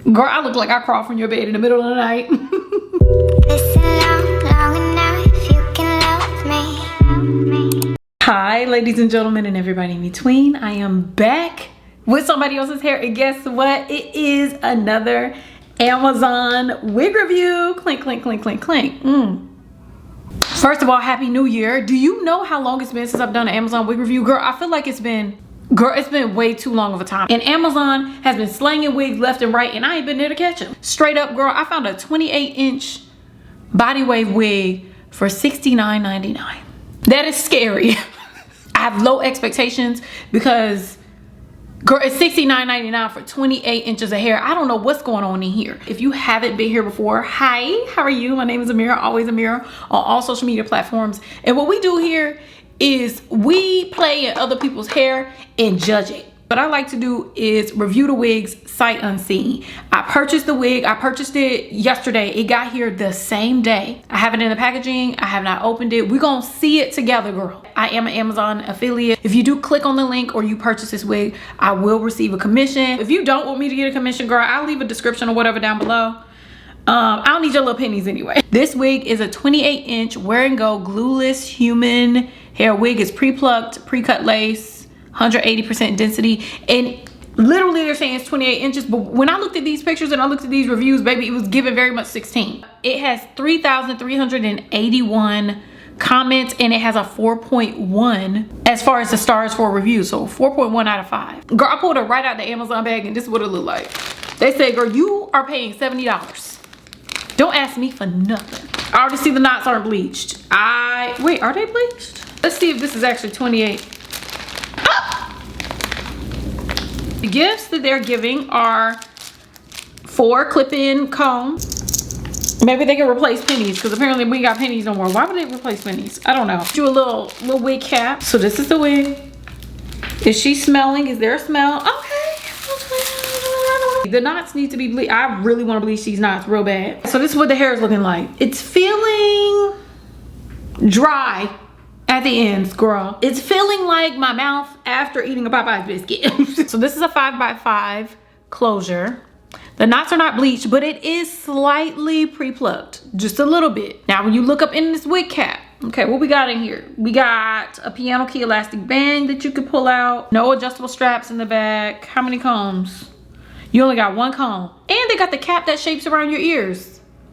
Girl, I look like I crawled from your bed in the middle of the night. Listen long enough if you can love me. Hi, ladies and gentlemen, and everybody in between. I am back with somebody else's hair, and guess what? It is another Amazon wig review. Clink, clink, clink, clink, clink. First of all, Happy New Year. Do you know how long it's been since I've done an Amazon wig review? Girl, I feel like it's been way too long of a time. And Amazon has been slanging wigs left and right, and I ain't been there to catch them. Straight up, girl, I found a 28-inch body wave wig for $69.99. That is scary. I have low expectations because, girl, it's $69.99 for 28 inches of hair. I don't know what's going on in here. If you haven't been here before, hi, how are you? My name is Ameera, always Ameera, on all social media platforms. And what we do here is we play in other people's hair and judge it. What I like to do is review the wigs sight unseen. I purchased the wig. I purchased it yesterday. It got here the same day. I have it in the packaging. I have not opened it. We're gonna see it together, girl. I am an Amazon affiliate. If you do click on the link or you purchase this wig, I will receive a commission. If you don't want me to get a commission, girl, I'll leave a description or whatever down below. I don't need your little pennies anyway. This wig is a 28-inch wear and go glueless human hair wig. It's pre-plucked, pre-cut lace, 180% density, and literally they're saying it's 28 inches, but when I looked at these pictures and I looked at these reviews, baby, it was given very much 16. It has 3,381 comments and it has a 4.1 as far as the stars for a review, so 4.1 out of 5. Girl, I pulled it right out the Amazon bag and this is what it looked like. They said, girl, you are paying $70. Don't ask me for nothing. I already see the knots aren't bleached. Wait, are they bleached? Let's see if this is actually 28. The gifts that they're giving are 4 clip-in combs. Maybe they can replace pennies because apparently we ain't got pennies no more. Why would they replace pennies? I don't know. Do a little wig cap. So this is the wig. Is she smelling? Is there a smell? Okay. The knots need to be bleached. I really want to bleach these knots real bad. So this is what the hair is looking like. It's feeling dry at the ends, girl. It's feeling like my mouth after eating a Popeye's biscuit. So this is a 5x5 closure. The knots are not bleached, but it is slightly pre-plucked, just a little bit. Now, when you look up in this wig cap, okay, what we got in here? We got a piano key elastic band that you could pull out. No adjustable straps in the back. How many combs? You only got 1 comb. And they got the cap that shapes around your ears.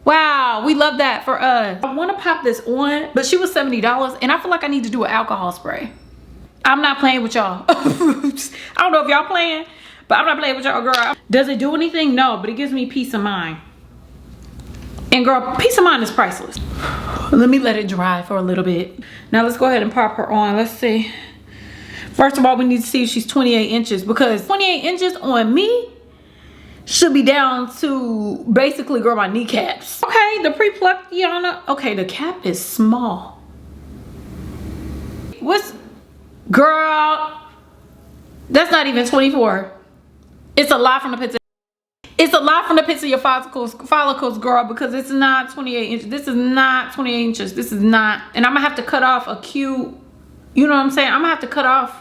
Wow, we love that for us. I want to pop this on, but she was $70 and I feel like I need to do an alcohol spray. I'm not playing with y'all. I don't know if y'all playing, but I'm not playing with y'all, girl. Does it do anything? No, but it gives me peace of mind. And girl, peace of mind is priceless. Let me let it dry for a little bit. Now let's go ahead and pop her on. Let's see. First of all, we need to see if she's 28 inches because 28 inches on me should be down to basically, girl, my kneecaps. Okay, the pre-plucked Yana. Okay, the cap is small. Girl, that's not even 24. It's a lot from the pits of, your follicles, girl, because it's not 28 inches. This is not 28 inches. This is not, and I'm gonna have to cut off a cute, you know what I'm saying? I'm gonna have to cut off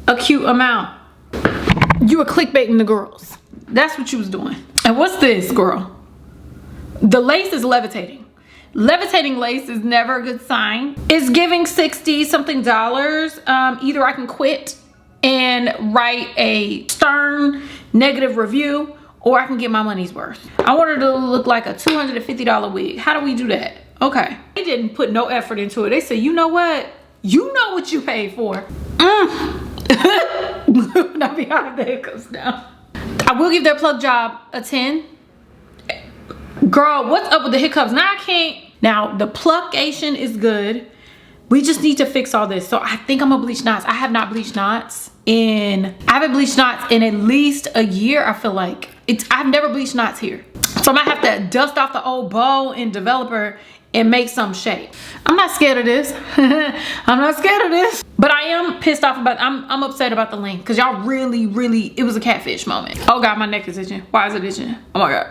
a cute amount. You were clickbaiting the girls. That's what you was doing. And what's this, girl? The lace is levitating. Levitating lace is never a good sign. It's giving 60 something dollars. Either I can quit and write a stern negative review, or I can get my money's worth. I want her to look like a $250 wig. How do we do that? Okay. They didn't put no effort into it. They said, you know what? You know what you paid for. Not behind the hiccups now. I will give their plug job a 10. Girl, what's up with the hiccups? Now I can't. Now the pluckation is good. We just need to fix all this. So I think I'm gonna bleach knots. I have not bleached knots I haven't bleached knots in at least a year. I feel like I've never bleached knots here. So I'm gonna have to dust off the old bowl and developer and make some shape. I'm not scared of this. I'm not scared of this. But I am pissed off about, I'm upset about the length because y'all really, it was a catfish moment. Oh God, my neck is itching. Why is it itching? Oh my God.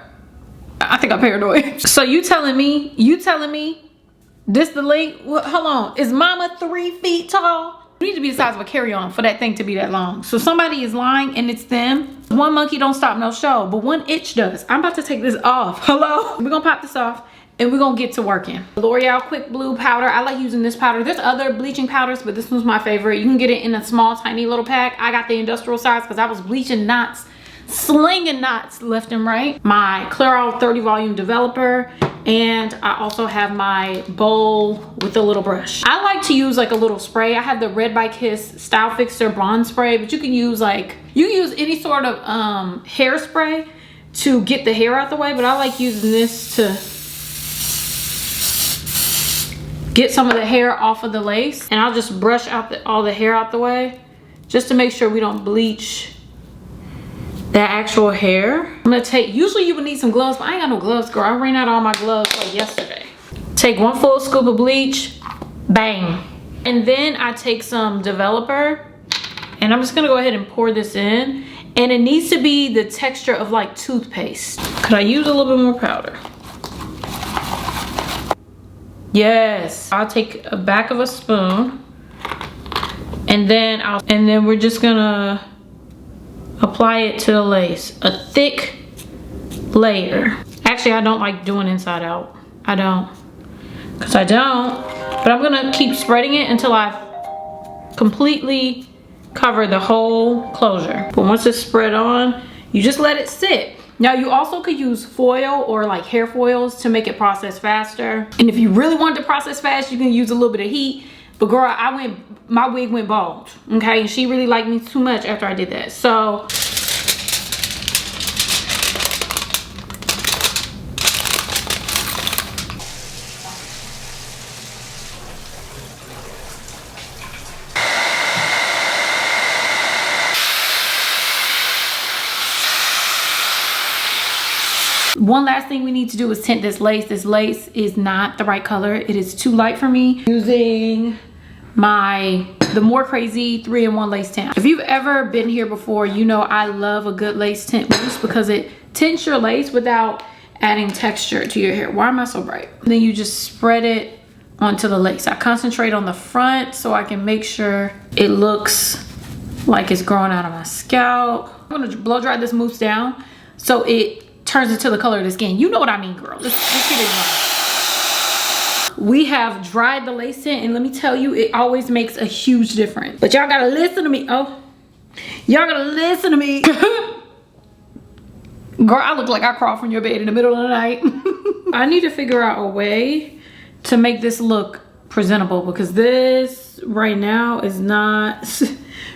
I think I'm paranoid. So you telling me this the length? Hold on, is mama 3 feet tall? You need to be the size of a carry-on for that thing to be that long. So somebody is lying and it's them. One monkey don't stop no show, but one itch does. I'm about to take this off. Hello? We're gonna pop this off and we're gonna get to working. L'Oreal Quick Blue powder. I like using this powder. There's other bleaching powders, but this one's my favorite. You can get it in a small, tiny little pack. I got the industrial size because I was bleaching knots, slinging knots left and right. My Clairol 30 volume developer, and I also have my bowl with a little brush. I like to use like a little spray. I have the Red by Kiss Style Fixer Bronze Spray, but you can use like, you can use any sort of hairspray to get the hair out the way, but I like using this to get some of the hair off of the lace. And I'll just brush out all the hair out the way just to make sure we don't bleach that actual hair. I'm gonna take, usually you would need some gloves, but I ain't got no gloves, girl. I ran out of all my gloves like yesterday. Take 1 full scoop of bleach, bang. And then I take some developer and I'm just gonna go ahead and pour this in. And it needs to be the texture of like toothpaste. Could I use a little bit more powder? Yes. I'll take a back of a spoon and then we're just gonna apply it to the lace. A thick layer. Actually, I don't like doing inside out. I don't. But I'm gonna keep spreading it until I've completely covered the whole closure. But once it's spread on, you just let it sit. Now you also could use foil or like hair foils to make it process faster. And if you really want to process fast, you can use a little bit of heat. But girl, my wig went bald, okay? And she really liked me too much after I did that. So, one last thing we need to do is tint this lace. This lace is not the right color. It is too light for me. Using the More Crazy 3-in-1 lace tint. If you've ever been here before, you know I love a good lace tint mousse because it tints your lace without adding texture to your hair. Why am I so bright? And then you just spread it onto the lace. I concentrate on the front so I can make sure it looks like it's growing out of my scalp. I'm gonna blow dry this mousse down so it turns into the color of the skin. You know what I mean, girl. Let's get it done. We have dried the lace tint, and let me tell you, it always makes a huge difference. But y'all gotta listen to me. Oh, y'all gotta listen to me. Girl, I look like I crawled from your bed in the middle of the night. I need to figure out a way to make this look presentable because this right now is not,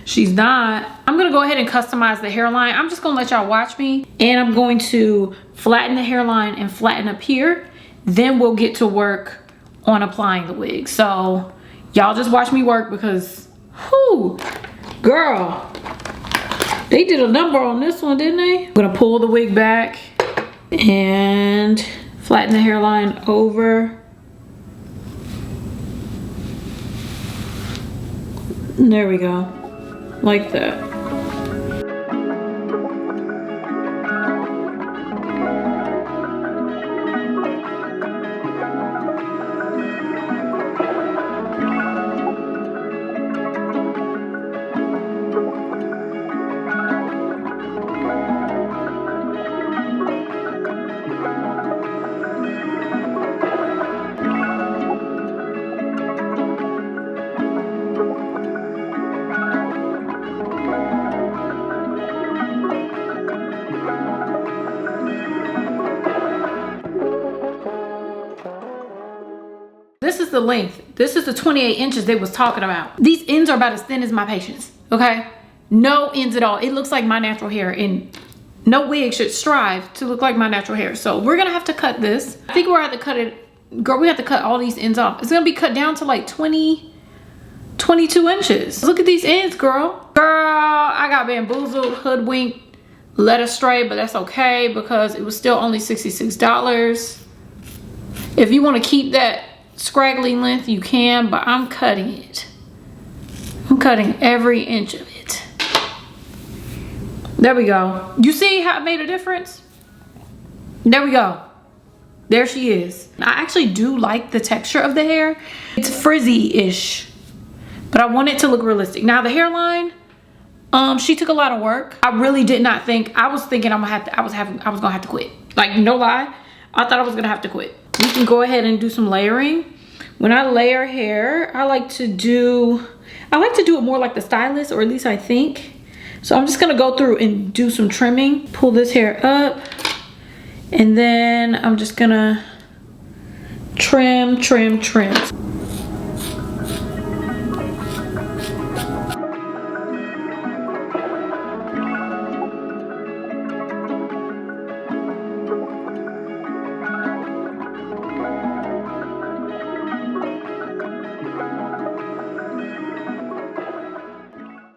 she's not. I'm gonna go ahead and customize the hairline. I'm just gonna let y'all watch me, and I'm going to flatten the hairline and flatten up here. Then we'll get to work on applying the wig. So y'all just watch me work because, whew, girl, they did a number on this one, didn't they? I'm gonna pull the wig back and flatten the hairline over. There we go, like that. This is the length. This is the 28 inches they was talking about. These ends are about as thin as my patience, okay? No ends at all. It looks like my natural hair, and no wig should strive to look like my natural hair. So we're gonna have to cut this. I think we're gonna have to cut it, girl, we have to cut all these ends off. It's gonna be cut down to like 22 inches. Look at these ends, girl. Girl, I got bamboozled, hoodwinked, led astray, but that's okay because it was still only $66. If you want to keep that scraggly length, you can, but I'm cutting it. I'm cutting every inch of it. There we go. You see how it made a difference? There we go. There she is. I actually do like the texture of the hair. It's frizzy-ish. but I want it to look realistic. Now the hairline, she took a lot of work. I really did not think, I was thinking I was gonna have to quit. Like, no lie, I thought I was gonna have to quit. We can go ahead and do some layering. When I layer hair, I like to do it more like the stylist, or at least I think. So I'm just gonna go through and do some trimming. Pull this hair up, and then I'm just gonna trim.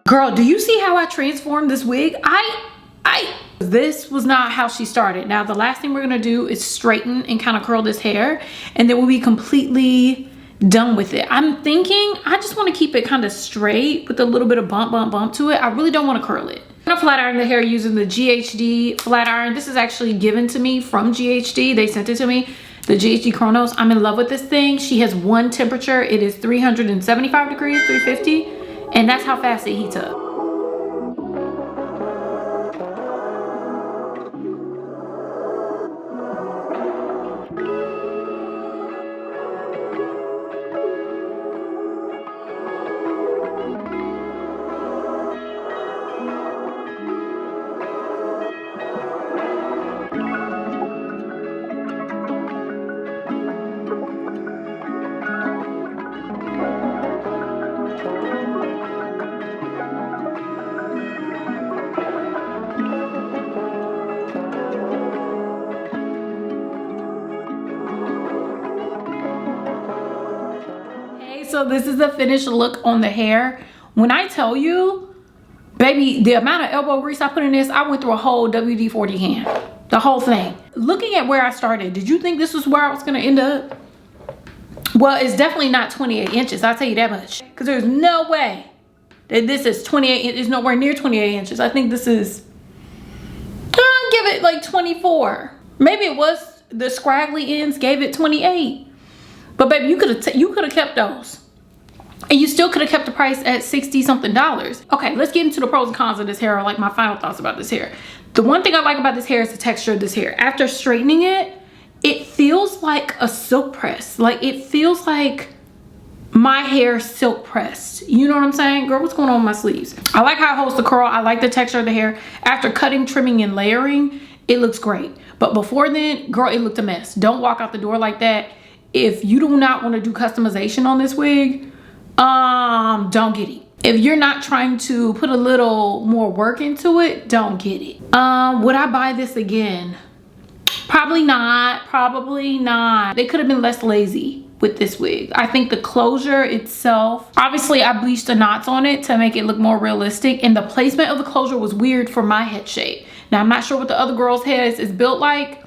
Girl, do you see how I transformed this wig? This was not how she started. Now, the last thing we're gonna do is straighten and kind of curl this hair, and then we'll be completely done with it. I'm thinking I just want to keep it kind of straight with a little bit of bump to it. I really don't want to curl it. I'm gonna flat iron the hair using the GHD flat iron. This is actually given to me from GHD. They sent it to me. The GHD Chronos. I'm in love with this thing. She has one temperature. It is 375 degrees, 350. And that's how fast it heats up. So this is the finished look on the hair. When I tell you, baby, the amount of elbow grease I put in this, I went through a whole WD-40 can. The whole thing. Looking at where I started, did you think this was where I was gonna end up? Well, it's definitely not 28 inches, I'll tell you that much. Because there's no way that this is 28, it's nowhere near 28 inches. I think this is, I'll give it like 24. Maybe it was the scraggly ends gave it 28. But baby, you could have kept those. And you still could have kept the price at $60 something. Okay, let's get into the pros and cons of this hair, or like my final thoughts about this hair. The one thing I like about this hair is the texture of this hair. After straightening it, it feels like a silk press. Like, it feels like my hair silk pressed. You know what I'm saying? Girl, what's going on with my sleeves? I like how it holds the curl. I like the texture of the hair. After cutting, trimming, and layering, it looks great. But before then, girl, it looked a mess. Don't walk out the door like that. If you do not want to do customization on this wig, don't get it. If you're not trying to put a little more work into it, don't get it. Would I buy this again? Probably not. They could have been less lazy with this wig. I think the closure itself, obviously I bleached the knots on it to make it look more realistic, and the placement of the closure was weird for my head shape. Now, I'm not sure what the other girls' heads is built like,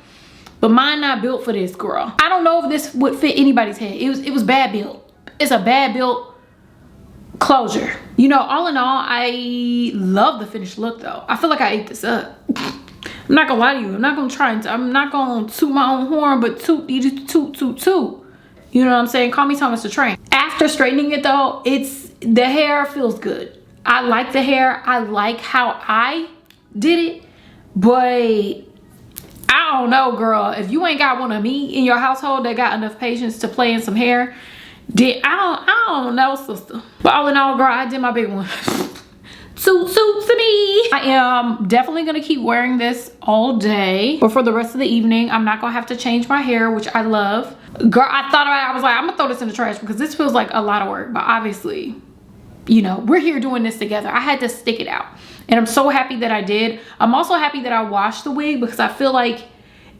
but mine not built for this, girl. I don't know if this would fit anybody's head. It was bad built. It's a bad built closure. You know, all in all, I love the finished look though. I feel like I ate this up. I'm not gonna lie to you. I'm not gonna toot my own horn, but toot. You know what I'm saying? Call me Thomas the Train. After straightening it though, the hair feels good. I like the hair. I like how I did it, but I don't know, girl. If you ain't got one of me in your household that got enough patience to play in some hair, then I don't know, sister. But all in all, girl, I did my big one. Suits to me. I am definitely gonna keep wearing this all day, or for the rest of the evening. I'm not gonna have to change my hair, which I love. Girl, I thought about it. I was like, I'm gonna throw this in the trash because this feels like a lot of work. But obviously, you know, we're here doing this together. I had to stick it out. And I'm so happy that I did. I'm also happy that I washed the wig because I feel like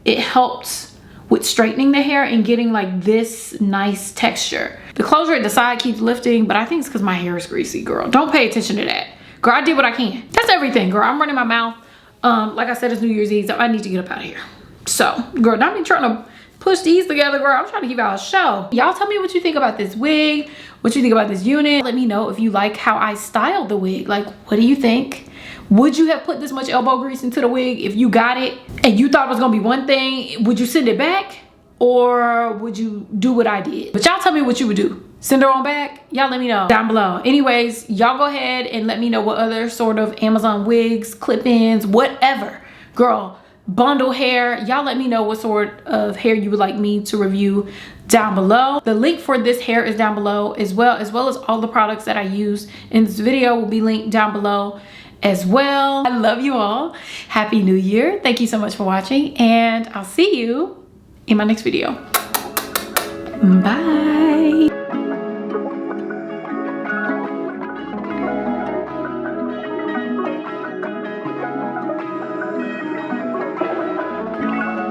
it helped with straightening the hair and getting like this nice texture. The closure at the side keeps lifting, but I think it's because my hair is greasy, girl. Don't pay attention to that. Girl, I did what I can. That's everything, girl. I'm running my mouth. Like I said, it's New Year's Eve, so I need to get up out of here. So, girl, not me trying to push these together, girl. I'm trying to give y'all a show. Y'all tell me what you think about this wig, what you think about this unit. Let me know if you like how I styled the wig. Like, what do you think? Would you have put this much elbow grease into the wig if you got it and you thought it was gonna be one thing? Would you send it back or would you do what I did? But y'all tell me what you would do. send her on back? Y'all let me know down below. Anyways, y'all go ahead and let me know what other sort of Amazon wigs, clip-ins, whatever. Girl, bundle hair. Y'all let me know what sort of hair you would like me to review down below. The link for this hair is down below as well as all the products that I use in this video will be linked down below as well. I love you all. Happy New Year. Thank you so much for watching, and I'll see you in my next video. Bye.